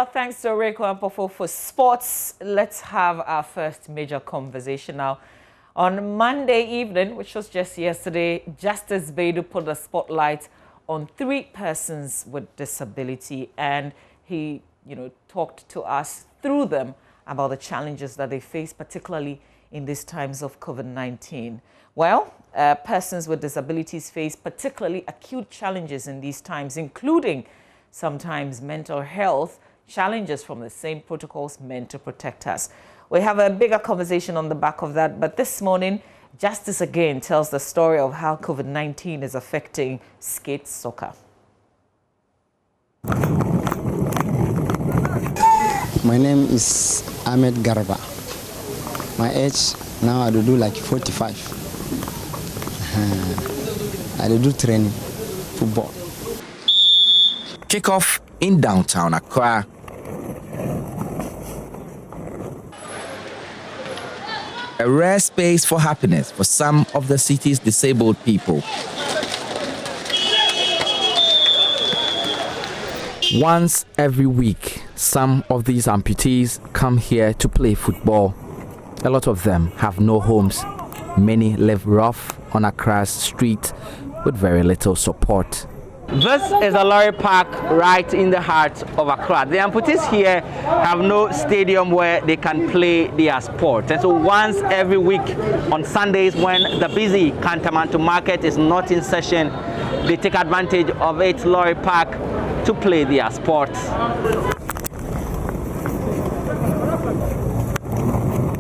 Well, thanks to Reiko Ampofo for sports. Let's have our first major conversation now. On Monday evening, which was just yesterday, Justice Baidu put the spotlight on 3 persons with disability, and he, talked to us through them about the challenges that they face, particularly in these times of COVID-19. Well, persons with disabilities face particularly acute challenges in these times, including sometimes mental health challenges from the same protocols meant to protect us. We have a bigger conversation on the back of that, but this morning, Justice again tells the story of how COVID-19 is affecting skate soccer. My name is Ahmed Garba. My age now I do like 45. I do training, football. Kickoff in downtown Accra. A rare space for happiness for some of the city's disabled people. Once every week, some of these amputees come here to play football. A lot of them have no homes. Many live rough on Accra's street with very little support. This is a lorry park right in the heart of Accra. The amputees here have no stadium where they can play their sport. And so once every week on Sundays when the busy Kantamanto market is not in session, they take advantage of its lorry park to play their sport.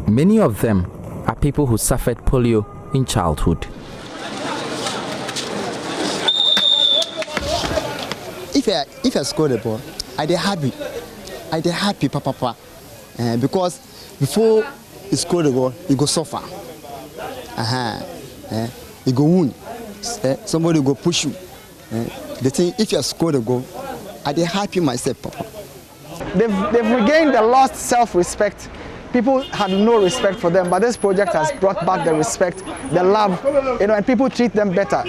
Many of them are people who suffered polio in childhood. If I score the ball, I dey happy, papa, because before you score the ball, you go suffer. You go wound. Somebody go push you. The thing, if you score the goal, I dey happy myself, papa. They've regained the lost self-respect. People had no respect for them, but this project has brought back the respect, the love, and people treat them better.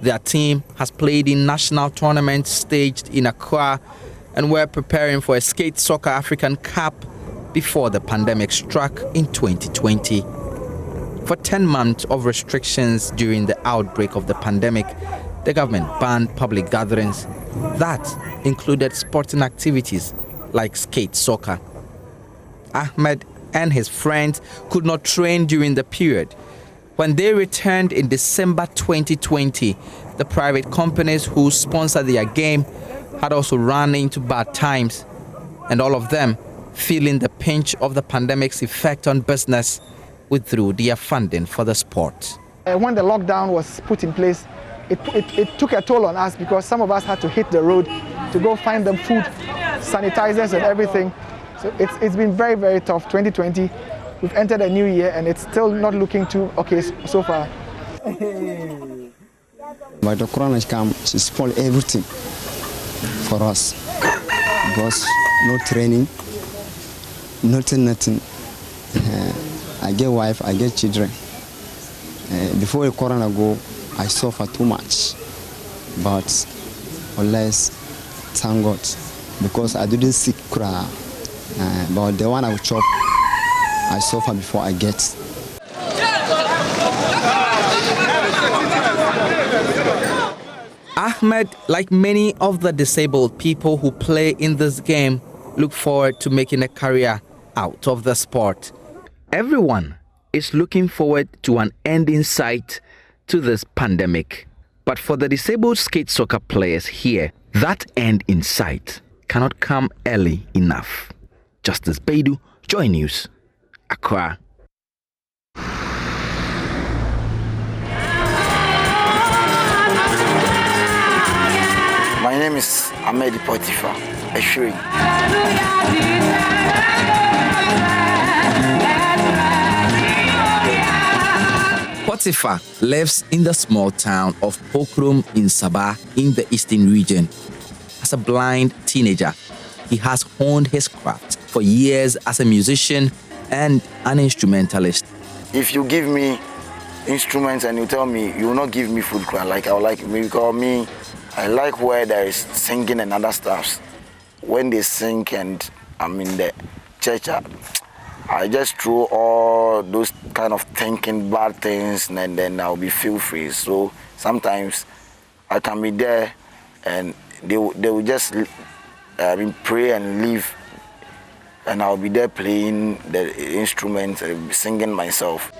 Their team has played in national tournaments staged in Accra and were preparing for a Skate Soccer African Cup before the pandemic struck in 2020. For 10 months of restrictions during the outbreak of the pandemic, the government banned public gatherings. That included sporting activities like skate soccer. Ahmed and his friends could not train during the period. When they returned in December 2020, the private companies who sponsored their game had also run into bad times, and all of them, feeling the pinch of the pandemic's effect on business, withdrew their funding for the sport. When the lockdown was put in place, it took a toll on us because some of us had to hit the road to go find them food, sanitizers and everything. So it's been very, very tough. 2020. We've entered a new year and it's still not looking too okay so far. But the corona come, she spoiled everything for us. Because no training, nothing. I get wife, I get children. Before the corona go, I suffer too much. But unless, thank God, because I didn't sick cry. But the one I would chop, I suffer before I get. Ahmed, like many of the disabled people who play in this game, look forward to making a career out of the sport. Everyone is looking forward to an end in sight to this pandemic. But for the disabled skate soccer players here, that end in sight cannot come early enough. Justice Baidu, JoyNews, Accra. My name is Ahmed Potifa Eshuri. Potifa lives in the small town of Pokrum in Sabah in the eastern region. As a blind teenager, he has honed his craft for years as a musician and an instrumentalist. If you give me instruments and you tell me you will not give me food crown, like I would like me, because me, I like where there is singing and other stuff. when they sing and I'm in the church, I just throw all those kind of thinking bad things, and then I'll be feel free. So sometimes I can be there and they will just pray and leave, and I'll be there playing the instruments, singing myself.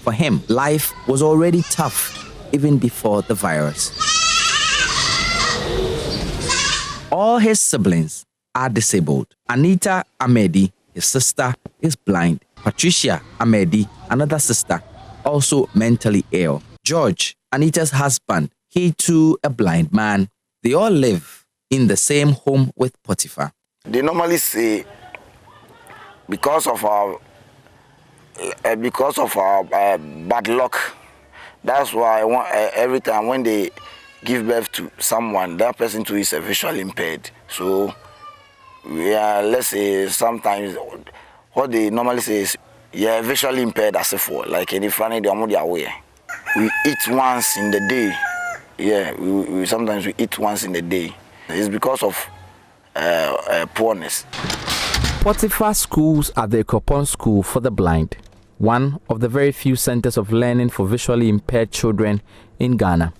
For him, life was already tough even before the virus. All his siblings are disabled. Anita Amedi, his sister, is blind. Patricia Amedi, another sister, also mentally ill. George, Anita's husband, he too a blind man. They all live in the same home with Potiphar. They normally say because of our bad luck. That's why I want every time when they give birth to someone, that person too is visually impaired. So let's say sometimes what they normally say is visually impaired as if like any funny they are aware. We eat once in the day. We sometimes we eat once in the day. It's because of poorness. Potiphar schools are the Ekropon School for the Blind, one of the very few centers of learning for visually impaired children in Ghana.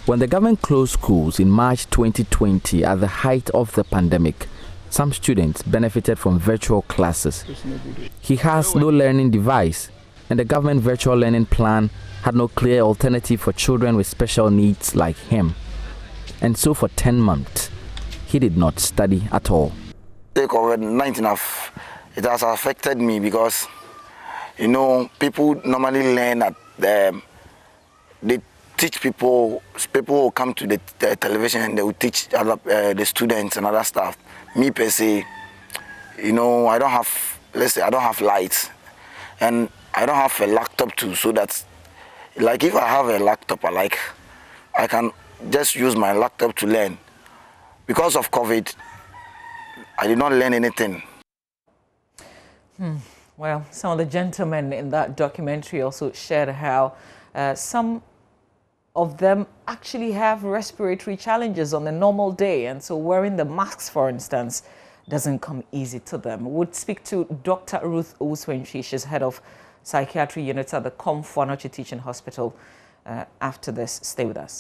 When the government closed schools in March 2020 at the height of the pandemic, some students benefited from virtual classes. He has no learning device, and the government virtual learning plan had no clear alternative for children with special needs like him. And so for 10 months, he did not study at all. COVID-19, it has affected me because, people normally learn at they teach people will come to the television and they will teach the students and other stuff. Me per se, I don't have lights, and I don't have a laptop too, so that's like if I have a laptop, I can just use my laptop to learn. Because of COVID, I did not learn anything. Well, some of the gentlemen in that documentary also shared how some of them actually have respiratory challenges on a normal day, and so wearing the masks, for instance, doesn't come easy to them. We'll speak to Dr. Ruth Owusu-Antwi. She's head of psychiatry unit at the Komfo Anokye Teaching Hospital after this. Stay with us.